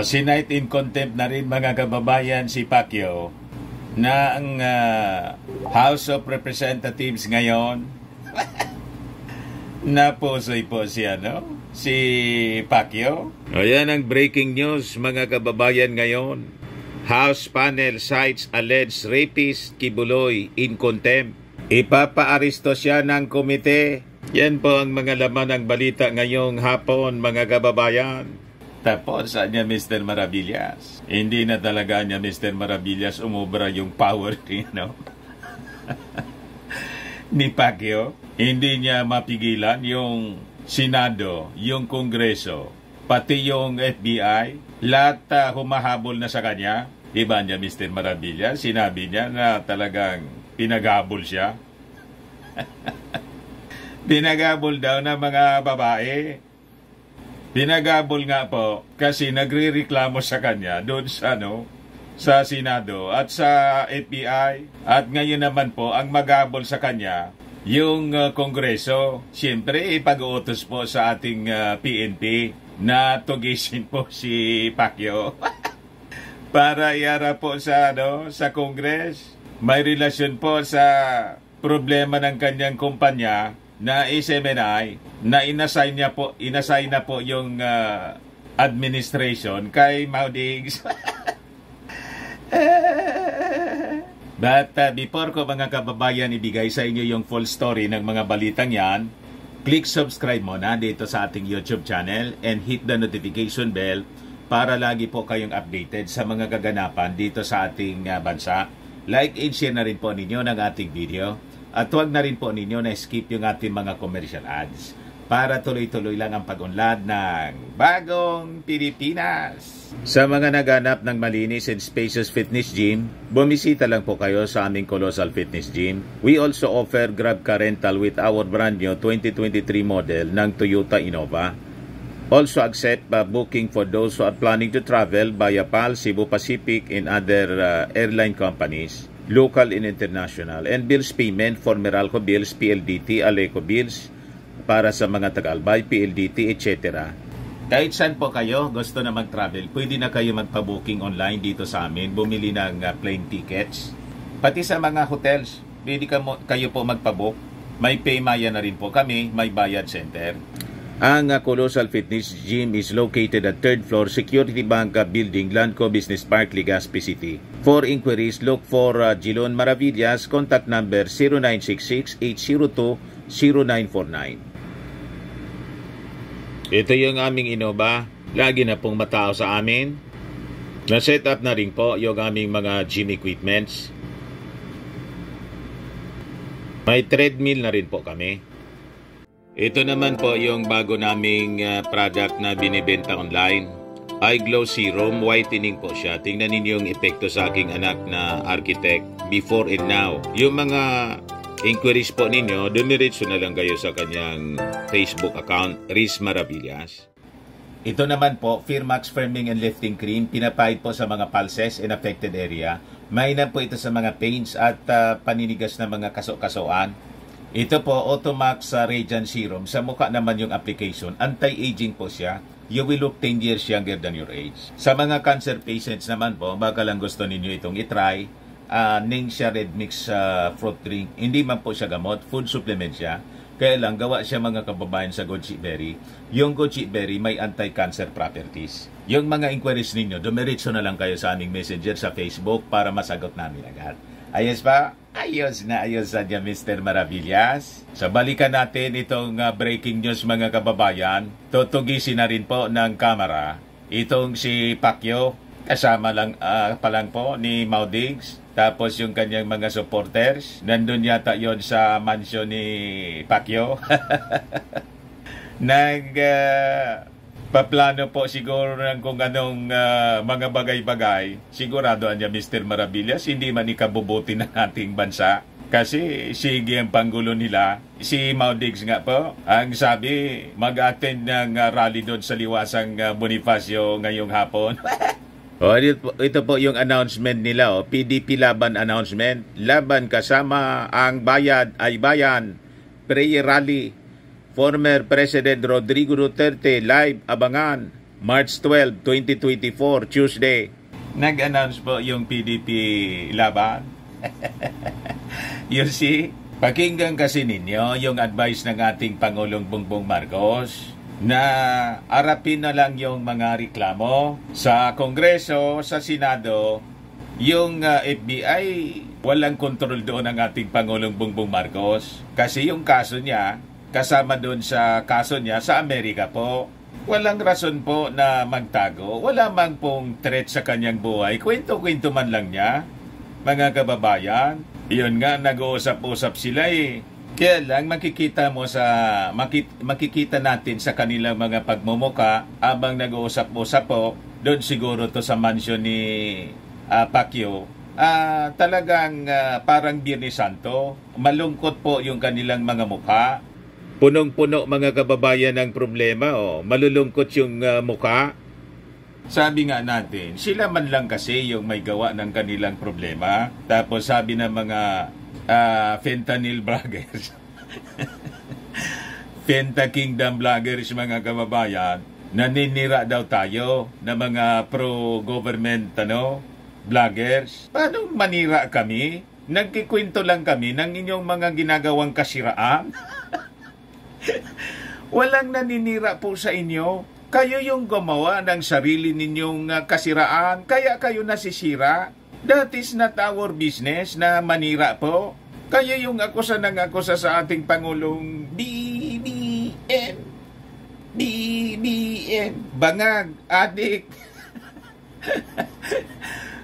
Sinight in contempt na rin mga kababayan si Pacquiao na ang House of Representatives ngayon napusoy po siya, no? Si Pacquiao. Ayan ang breaking news mga kababayan ngayon. House panel cites alleged rapist Kibuloy in contempt. Ipapaaresto siya ng komite. Yan po ang mga laman ng balita ngayong hapon mga kababayan. Tapos saan niya Mr. Maravillas? Hindi na talaga niya Mr. Maravillas umubra yung power ni Pacquiao. Hindi niya mapigilan yung Senado, yung Kongreso, pati yung FBI. Lahat humahabol na sa kanya. Iba niya Mr. Maravillas. Sinabi niya na talagang pinaghabol siya. Pinaghabol daw ng mga babae. Pinaghabol nga po kasi nagrereklamo sa kanya doon sa sa Senado at sa FBI. At ngayon naman po ang maghabol sa kanya yung Kongreso. Siyempre ipag-uutos po sa ating PNP na tugisin po si Pacquiao para iara po sa sa Congress. May relasyon po sa problema ng kanyang kumpanya na SMNI na inassign na po yung administration kay Maudigs. But before ko mga kababayan ibigay sa inyo yung full story ng mga balitang yan, click subscribe muna dito sa ating YouTube channel and hit the notification bell para lagi po kayong updated sa mga kaganapan dito sa ating bansa. Like and share na rin po ninyo ng ating video. At huwag na rin po ninyo na skip yung ating mga commercial ads para tuloy-tuloy lang ang pag-unlad ng bagong Pilipinas. Sa mga naghanap ng malinis and spacious fitness gym, bumisita lang po kayo sa aming Colossal Fitness Gym. We also offer Grab car rental with our brand new 2023 model ng Toyota Innova. Also accept booking for those who are planning to travel via PAL, Cebu Pacific and other airline companies. Local and international, and bills payment for Meralco Bills, PLDT, Aleco Bills, para sa mga Tagalbay, PLDT, etc. Kahit saan po kayo gusto na mag-travel, pwede na kayo magpa-booking online dito sa amin, bumili ng plane tickets. Pati sa mga hotels, pwede kayo po magpa-book. May Paymaya na rin po kami, may Bayad Center. Ang Colossal Fitness Gym is located at 3rd floor Security Bank Building, Landco Business Park, Legazpi City. For inquiries, look for Gilon Maravillas. Contact number 0966-802-0949. Ito yung aming Innova. Lagi na pong matao sa amin. Na-set up na rin po yung aming mga gym equipments. May treadmill na rin po kami. Ito naman po yung bago naming product na binibenta online. Eye Glow Serum, whitening po siya. Tingnan ninyo yung epekto sa aking anak na architect before and now. Yung mga inquiries po ninyo, dumiretso na lang kayo sa kanyang Facebook account, Riz Maravillas. Ito naman po, Firmax Firming and Lifting Cream, pinapahid po sa mga pulses in affected area. Mainam po ito sa mga pains at paninigas na mga kaso-kasoan. Ito po, Automax Radiant Serum. Sa mukha naman yung application. Anti-aging po siya. You will look 10 years younger than your age. Sa mga cancer patients naman po, baka lang gusto ninyo itong itry. Ningxia Red Mix fruit drink. Hindi man po siya gamot. Food supplement siya. Kaya lang, gawa siya mga kababayan sa goji berry. Yung goji berry may anti-cancer properties. Yung mga inquiries ninyo, dumiretso na lang kayo sa aming messenger sa Facebook para masagot namin agad. Ayos pa? Ayos na ayos sa dyan, Mr. Maravillas. So, balikan natin itong breaking news mga kababayan. Tutugisin na rin po ng kamera itong si Pacquiao. Kasama lang pa lang po ni Maudigs. Tapos yung kanyang mga supporters. Nandun yata yon sa mansion ni Pacquiao. Paplano po siguro ng kung anong mga bagay-bagay. Sigurado niya Mr. Maravillas, hindi man ikabubuti ng ating bansa. Kasi sige ang panggulo nila. Si Maudigs nga po, ang sabi, mag-attend ng rally doon sa Liwasang Bonifacio ngayong hapon. Ito po yung announcement nila. PDP Laban announcement. Laban kasama ang bayad ay bayan. Prayer rally. Former President Rodrigo Duterte live abangan March 12, 2024, Tuesday. Nag-announce po yung PDP laban. You see, pakinggan kasi ninyo yung advice ng ating Pangulong Bongbong Marcos na arapin na lang yung mga reklamo sa Kongreso, sa Senado. Yung FBI, walang kontrol doon ang ating Pangulong Bongbong Marcos kasi yung kaso niya, kasama doon sa kaso niya sa Amerika po. Walang rason po na magtago. Wala man pong threat sa kanyang buhay. Kwento-kwento man lang niya, mga kababayan. Yun nga, nag-uusap-usap sila eh. Kaya lang, makikita natin sa kanilang mga pagmumuka habang nag-uusap-usap po, doon siguro to sa mansion ni Pacquiao. Talagang parang Biyernes Santo. Malungkot po yung kanilang mga mukha. Punong-puno mga kababayan ng problema, malulungkot yung mukha. Sabi nga natin, sila man lang kasi yung may gawa ng kanilang problema. Tapos sabi ng mga fentanyl vloggers, Fenta Kingdom vloggers mga kababayan, naninira daw tayo na mga pro-government vloggers. Paano manira kami? Nagkikwento lang kami ng inyong mga ginagawang kasiraan. Walang naninira po sa inyo. Kayo yung gumawa ng sarili ninyong kasiraan, kaya kayo nasisira. That is not our business na manira po. Kayo yung akusa ng akusa sa ating Pangulong BBM. Bangag, adik.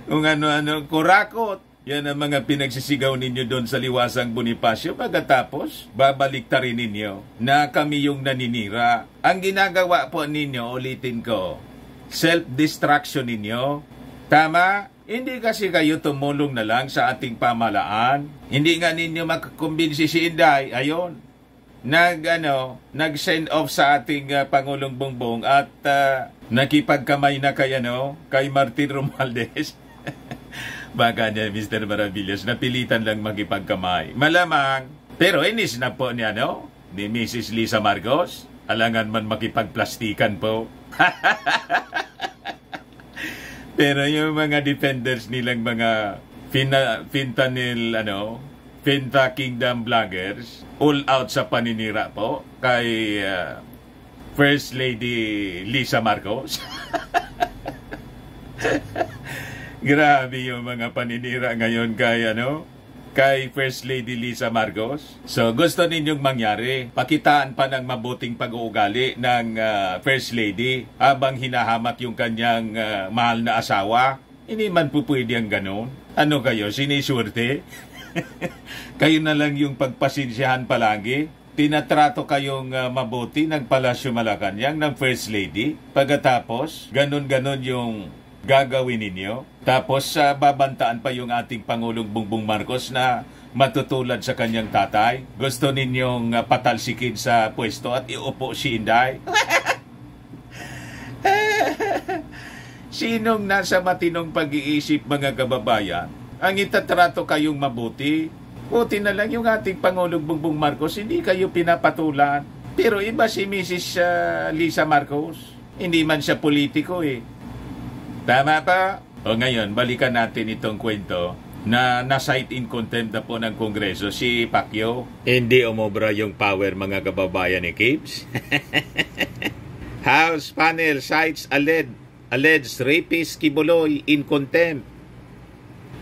Kung ano-ano, kurakot. Yan ang mga pinagsisigaw ninyo doon sa Liwasang Bonifacio. Pagkatapos, babaliktarin ninyo na kami yung naninira. Ang ginagawa po ninyo, ulitin ko, self-destruction ninyo. Tama? Hindi kasi kayo tumulong na lang sa ating pamalaan. Hindi nga ninyo makakumbinsi si Inday. Ayon, nag-send off sa ating Pangulong Bongbong at nakipagkamay na kay Martin Romualdez. Baka niya, Mr. Maravillas, napilitan lang makipagkamay. Malamang, pero inis na po niya, ni Mrs. Lisa Marcos. Alangan man makipagplastikan po. Pero yung mga defenders nilang mga Fenta Kingdom vloggers, all out sa paninira po kay First Lady Lisa Marcos. Grabe yung mga paninira ngayon kay First Lady Lisa Marcos. So gusto ninyong mangyari, pakitaan pa ng mabuting pag-uugali ng First Lady habang hinahamak yung kanyang mahal na asawa. Hindi man po pwede ang ganon. Ano kayo, sinisurte? Kayo na lang yung pagpasensyahan palagi. Tinatrato kayong mabuti ng Palasyo Malacanang ng First Lady. Pagkatapos, ganon-ganon yung gagawin ninyo. Tapos babantaan pa yung ating Pangulong Bongbong Marcos na matutulad sa kanyang tatay. Gusto ninyong patalsikin sa pwesto at iupo si Inday. Sinong nasa matinong pag-iisip mga kababayan ang itatrato kayong mabuti? Buti na lang yung ating Pangulong Bongbong Marcos, hindi kayo pinapatulan. Pero iba si Mrs. Lisa Marcos. Hindi man siya politiko eh. Tama pa? O ngayon, balikan natin itong kwento na na-cite in contempt na po ng Kongreso si Pacquiao. Hindi umobra yung power mga kababayan ni Kibs. House panel cites alleged rapist Kibuloy in contempt.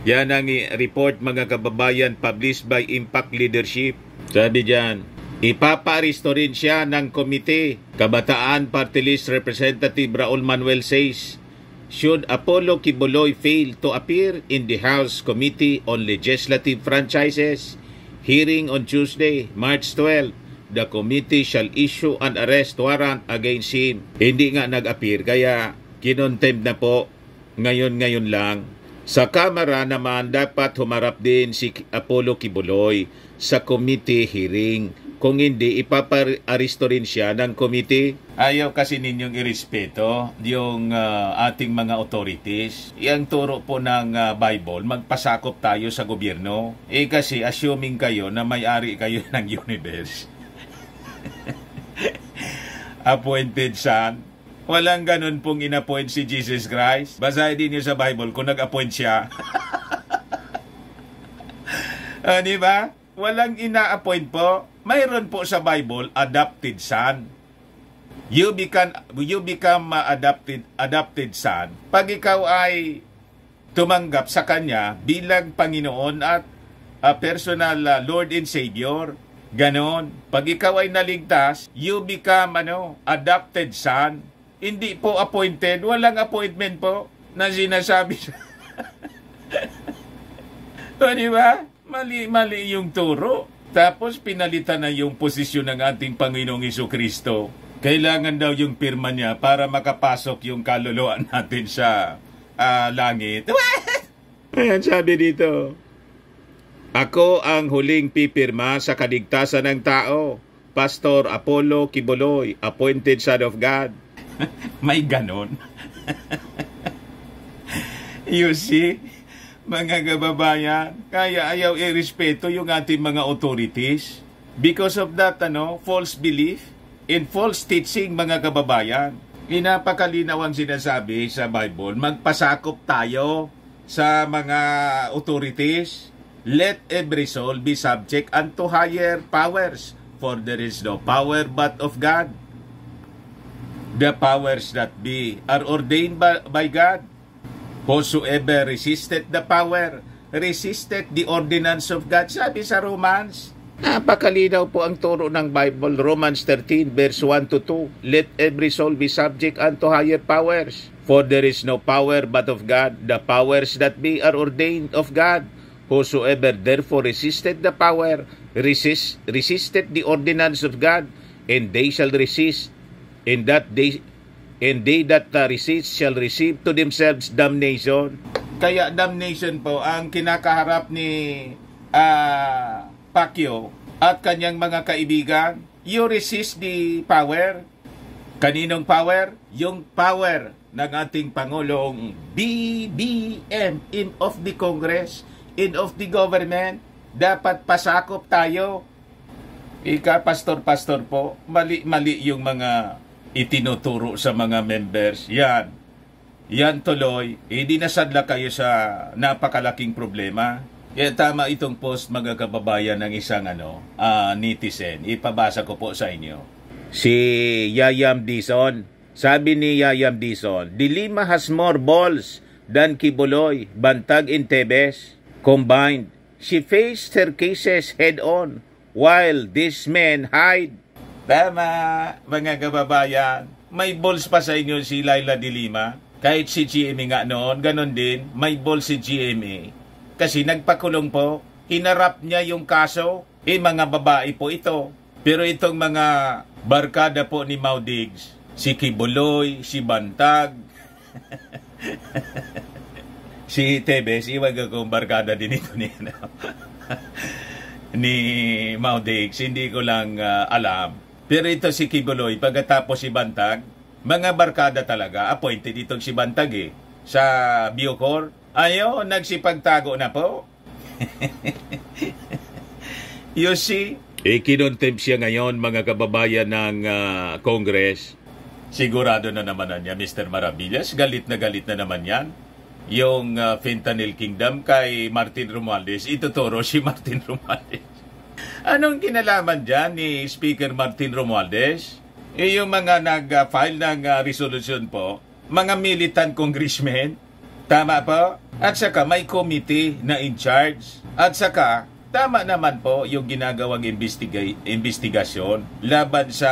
Yan ang report mga kababayan published by Impact Leadership. Sabi dyan, ipaparisto rin siya ng komite. Kabataan Party List Representative Raul Manuel says, should Apollo Kibuloy fail to appear in the House Committee on Legislative Franchises hearing on Tuesday, March 12, the committee shall issue an arrest warrant against him. Hindi nga nag-appear, kaya kinontempt na po ngayon lang. Sa Kamara naman, dapat humarap din si Apollo Kibuloy sa committee hearing. Kung hindi, ipaparisto rin siya ng committee. Ayaw kasi ninyong irespeto yung ating mga authorities. Yang turo po ng Bible, magpasakop tayo sa gobyerno. Kasi assuming kayo na may-ari kayo ng universe. Appointed son. Walang ganun pong in-appoint si Jesus Christ. Basahin din niyo sa Bible kung nag-appoint siya. Di ba? Walang ina-appoint po. Mayroon po sa Bible, adopted son. You become adopted son pag ikaw ay tumanggap sa Kanya bilang Panginoon at personal Lord and Savior. Ganon. Pag ikaw ay naligtas, you become adopted son. Hindi po appointed. Walang appointment po na sinasabi. Di ba? Mali yung turo. Tapos pinalitan na yung posisyon ng ating Panginoong Jesucristo. Kailangan daw yung pirma niya para makapasok yung kaluluwa natin sa langit. Ayan, sabi dito. Ako ang huling pipirma sa kaligtasan ng tao. Pastor Apollo Kibuloy, appointed son of God. May ganon. You see, mga kababayan, kaya ayaw irespeto yung ating mga authorities. Because of that, false belief in false teaching, mga kababayan. Inapakalinaw ang sinasabi sa Bible, magpasakop tayo sa mga authorities. Let every soul be subject unto higher powers, for there is no power but of God. The powers that be are ordained by God. Whosoever resisted the power, resisted the ordinance of God. Sabi sa Romans, napakalinaw po ang turo ng Bible. Romans 13 verse 1 to 2. Let every soul be subject unto higher powers. For there is no power but of God. The powers that be are ordained of God. Whosoever therefore resisted the power, resisted the ordinance of God, and they shall resist. And they that resist shall receive to themselves damnation. Kaya damnation po ang kinakaharap ni Pacquiao at kanyang mga kaibigan. You resist the power. Kaninong power? Yung power ng ating Pangulong BBM, in of the Congress, in of the government. Dapat pasakop tayo. Pastor po, mali yung mga itinuturo sa mga members. Yan tuloy. Hindi nasadla kayo sa napakalaking problema. Kaya tama itong post, mga kababayan, ng isang netizen. Ipabasa ko po sa inyo. Si Yayam Dizon. Sabi ni Yayam Dizon, Dilima has more balls than Kibuloy, Bantag in Tebes. Combined, she faced her cases head-on while these men hide. Tama, mga kababayan. May balls pa sa inyo si Laila de Lima. Kahit si GMA nga noon, ganon din, may balls si GMA. Kasi nagpakulong po, hinarap niya yung kaso, mga babae po ito. Pero itong mga barkada po ni Maudigs, si Kibuloy, si Bantag, si Tebes, iwag akong barkada din ito ni Maudigs, hindi ko lang alam. Pero ito si Kibuloy, pagkatapos si Bantag, mga barkada talaga, appointed itong si Bantag sa Bucor. Ayo, nagsipagtago na po. You see? Kinontempt siya ngayon, mga kababayan ng Congress. Sigurado na naman niya, Mr. Maravillas. Galit na naman yan. Yung Fentanyl Kingdom kay Martin Romualdez, ituturo si Martin Romualdez. Anong kinalaman dyan ni Speaker Martin Romualdez? Yung mga nag-file ng resolution po, mga militant congressmen, tama po? At saka may committee na in charge. At saka, tama naman po yung ginagawang investigasyon laban sa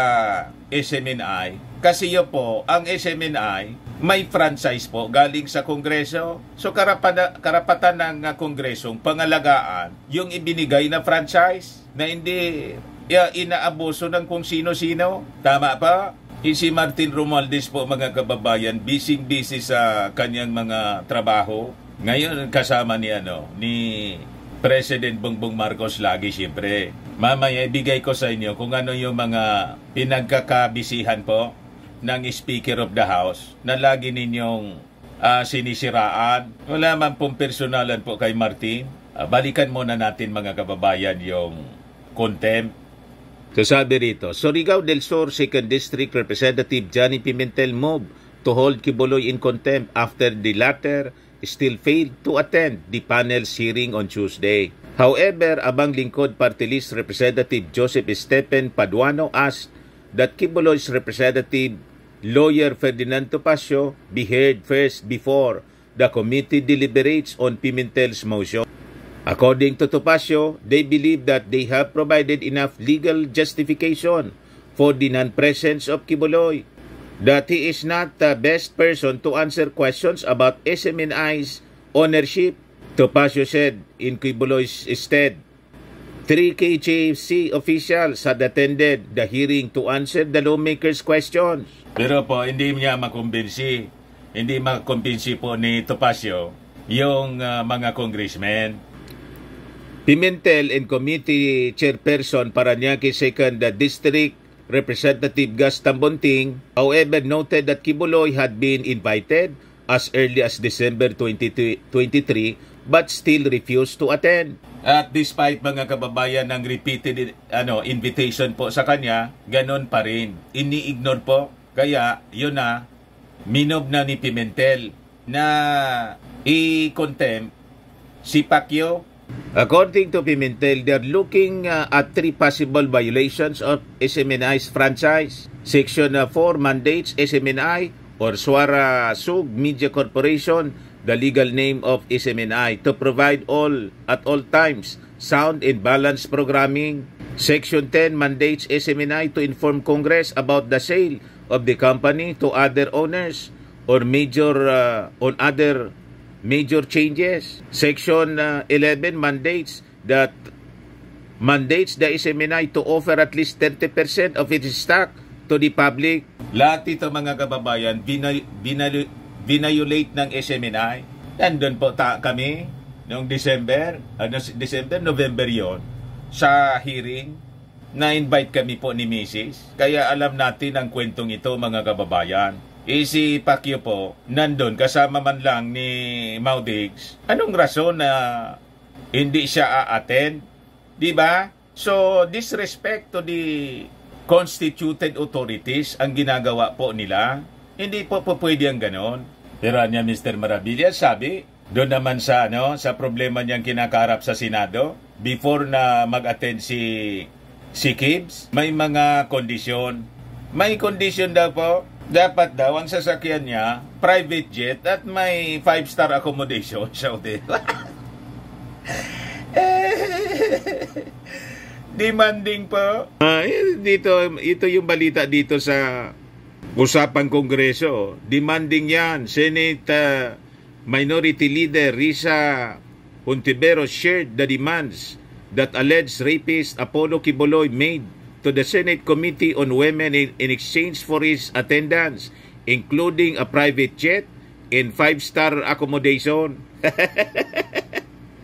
SMNI. Kasi yun po, ang SMNI, may franchise po galing sa Kongreso. So karapatan ng Kongresong pangalagaan yung ibinigay na franchise na hindi inaabuso ng kung sino-sino. Tama pa? Si Martin Romualdez po, mga kababayan, busy sa kanyang mga trabaho. Ngayon kasama ni President Bongbong Marcos lagi siyempre. Mamaya ibigay ko sa inyo kung ano yung mga pinagkakabisihan po ng Speaker of the House na lagi ninyong sinisiraan. Wala man pong personalan po kay Martin. Balikan muna natin, mga kababayan, yung contempt So sabi rito, Surigao del Sur 2nd District Representative Johnny Pimentel moved to hold Quiboloy in contempt after the latter still failed to attend the panel's hearing on Tuesday. However, Abang Lingkod Party List Representative Joseph Stephen Paduano asked that Quiboloy's representative lawyer Ferdinand Topacio be heard first before the committee deliberates on Pimentel's motion. According to Topacio, they believe that they have provided enough legal justification for the non-presence of Quiboloy, that he is not the best person to answer questions about SMNI's ownership. Topacio said in Quiboloy's stead, 3 KJC officials had attended the hearing to answer the lawmakers' questions. Pero po, hindi niya makumbinsi. Hindi makumbinsi po ni Topacio yung mga congressmen. Pimentel and Committee Chairperson Parañaque 2nd District Representative Gus Tambonting, however, noted that Quiboloy had been invited as early as December 2023 but still refused to attend. At despite mga kababayan ng repeated invitation po sa kanya, ganon pa rin. Ini-ignore po. Kaya yun na, minob na ni Pimentel na i-contempt si Pacquiao. According to Pimentel, they're looking at 3 possible violations of SMNI's franchise. Section 4 mandates SMNI or Suara Sug Media Corporation, the legal name of SMNI, to provide at all times sound and balanced programming. Section 10 mandates SMNI to inform Congress about the sale of the company to other owners or on other major changes. Section 11 mandates the SMNI to offer at least 30% of its stock to the public. Lahat ito mga kababayan, binayolate ng SMNI. Nandun po kami noong November yon sa hearing. Na-invite kami po ni Mrs. Kaya alam natin ang kwentong ito mga kababayan. Si Pacquiao po, nandun kasama man lang ni Maudigs. Anong rason na hindi siya a-attend? Diba? So, disrespect to the constituted authorities ang ginagawa po nila. Hindi po pwede ang ganon. Pero niya Mr. Maravillas sabi, doon naman sa problema niyang kinakaharap sa Senado, before na mag-attend si Kibbs, may mga kondisyon. May kondisyon daw po, dapat daw ang sasakyan niya, private jet at may 5-star accommodation. Saudi. Demanding po. Ito yung balita dito sa usapang Kongreso. Demanding yan. Senate Minority Leader Risa Hontiveros shared the demands that alleged rapist Apollo Quiboloy made to the Senate Committee on Women in exchange for his attendance, including a private jet and 5-star accommodation.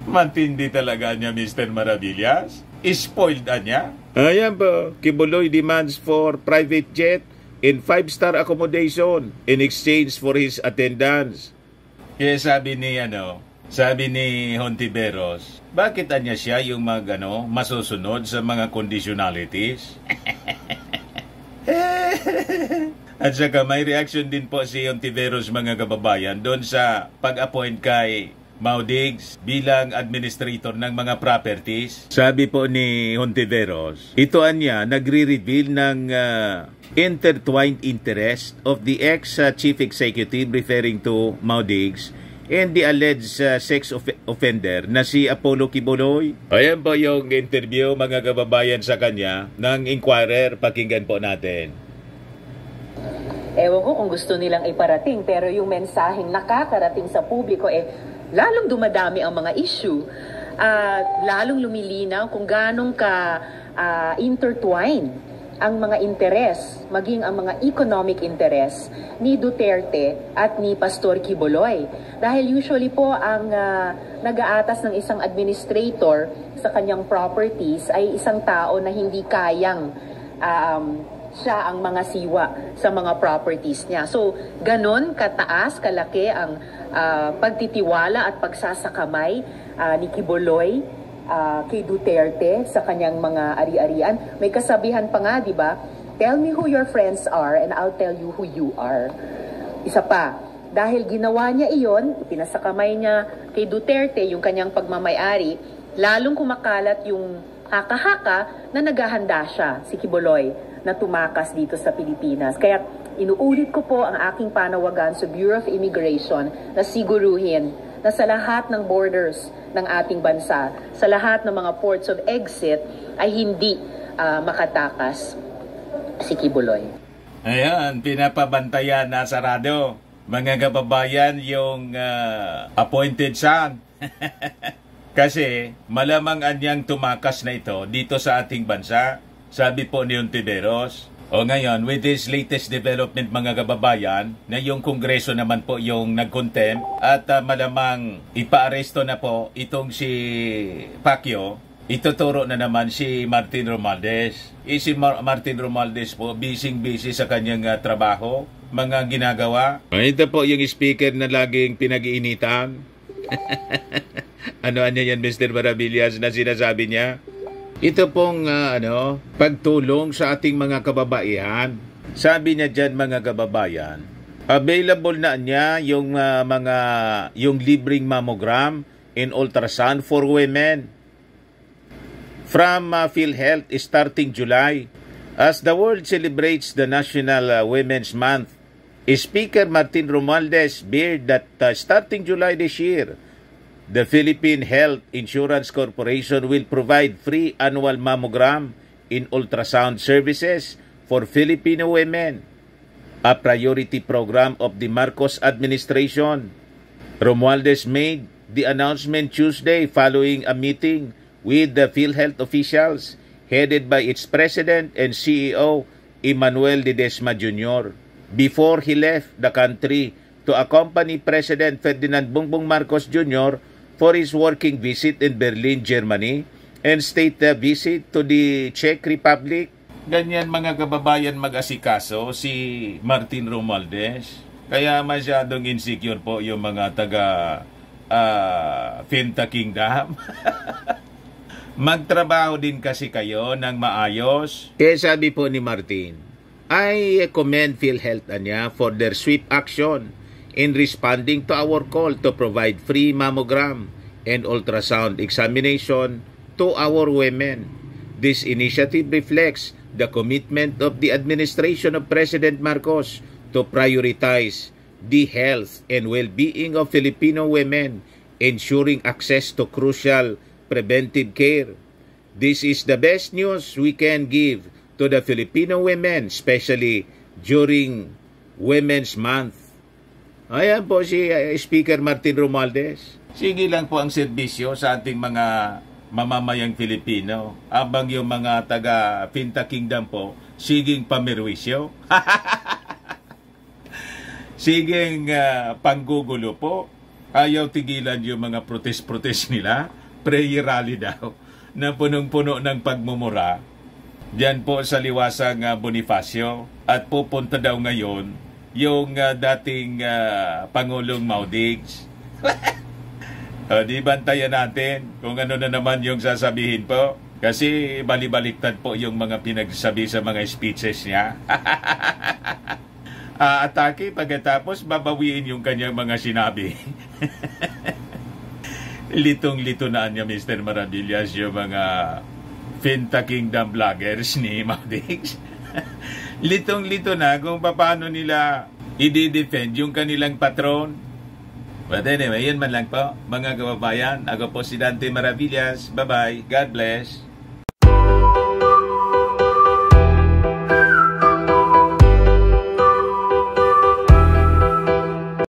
Matindi talaga niya, Mr. Maravillas. Spoiled niya. Ayan po, Quiboloy demands for private jet and 5-star accommodation in exchange for his attendance. Kaya sabi ni Hontiveros, bakit anya siya yung masusunod sa mga conditionalities? At saka may reaction din po si Hontiveros mga kababayan doon sa pag-appoint kay Maudigs bilang administrator ng mga properties. Sabi po ni Hontiveros, ito anya nagre-reveal ng intertwined interest of the ex-chief executive referring to Maudigs and the alleged sex offender na si Apollo Quiboloy. Ayan po yung interview mga kababayan sa kanya ng Inquirer. Pakinggan po natin. Ewan ko kung gusto nilang iparating, pero yung mensaheng nakakarating sa publiko lalong dumadami ang mga issue. Lalong lumilinaw kung ganong intertwine ang mga interes, maging ang mga economic interes ni Duterte at ni Pastor Quiboloy. Dahil usually po ang nag-aatas ng isang administrator sa kanyang properties ay isang tao na hindi kayang siya ang mga siwa sa mga properties niya. So, ganon kataas, kalaki ang pagtitiwala at pagsasakamay ni Quiboloy kay Duterte sa kanyang mga ari-arian. May kasabihan pa nga, di ba? Tell me who your friends are and I'll tell you who you are. Isa pa, dahil ginawa niya iyon, pinasakamay niya kay Duterte yung kanyang pagmamayari, lalong kumakalat yung haka-haka na naghahanda siya, si Quiboloy, na tumakas dito sa Pilipinas. Kaya inuulit ko po ang aking panawagan sa Bureau of Immigration na siguruhin na sa lahat ng borders ng ating bansa, sa lahat ng mga ports of exit, ay hindi makatakas si Quiboloy. Ayan, pinapabantayan na sarado. Mga kababayan, yung appointed son. Kasi malamang anyang tumakas na ito dito sa ating bansa. Sabi po ni Ontiveros. O ngayon, with this latest development mga kababayan, na yung Kongreso naman po yung nag-contempt at malamang ipaaresto na po itong si Pacquiao, ituturo na naman si Martin Romualdez. Si Martin Romualdez po, busy sa kanyang trabaho, mga ginagawa. Ito po yung speaker na laging pinag-iinitan. Ano yan, Mr. Maravillas, na sinasabi niya? Ito pong pagtulong sa ating mga kababaihan. Sabi niya dyan mga kababayan, available na niya yung yung libreng mammogram and ultrasound for women from PhilHealth starting July. As the world celebrates the National Women's Month, Speaker Martin Romualdez beard that starting July this year, the Philippine Health Insurance Corporation will provide free annual mammogram in ultrasound services for Filipino women, a priority program of the Marcos administration. Romualdez made the announcement Tuesday following a meeting with the PhilHealth officials headed by its president and CEO, Emmanuel Ledesma Jr., before he left the country to accompany President Ferdinand Bongbong Marcos Jr. for his working visit in Berlin, Germany, and state visit to the Czech Republic. Ganyan mga kababayan mag-asikaso si Martin Romualdez. Kaya masyadong insecure po yung mga taga Finta Kingdom. Magtrabaho din kasi kayo ng maayos. Kaya sabi po ni Martin, I commend PhilHealth for their swift action in responding to our call to provide free mammogram and ultrasound examination to our women. This initiative reflects the commitment of the administration of President Marcos to prioritize the health and well-being of Filipino women, ensuring access to crucial preventive care. This is the best news we can give to the Filipino women, especially during Women's Month. Ayan po si Speaker Martin Romualdez. Sige lang po ang serbisyo sa ating mga mamamayang Filipino, abang yung mga taga Finta Kingdom po, siging pamirwisyo. Siging panggugulo po. Ayaw tigilan yung mga protest nila. Prayer rally daw na punong-puno ng pagmumura diyan po sa liwasang Bonifacio, at pupunta daw ngayon yung dating Pangulong Maudigs. Di bantayan natin kung ano na naman yung sasabihin po, kasi balibaliktad po yung mga pinagsabi sa mga speeches niya. Atake pagkatapos babawiin yung kanyang mga sinabi. Litong-lito na niya, Mr. Maravillas, yung mga Finta Kingdom vloggers ni Maudigs. Litong-lito na kung paano nila i-defend yung kanilang patron. But anyway, yun man lang po, mga kababayan. Ako po si Dante Maravillas. Bye-bye. God bless.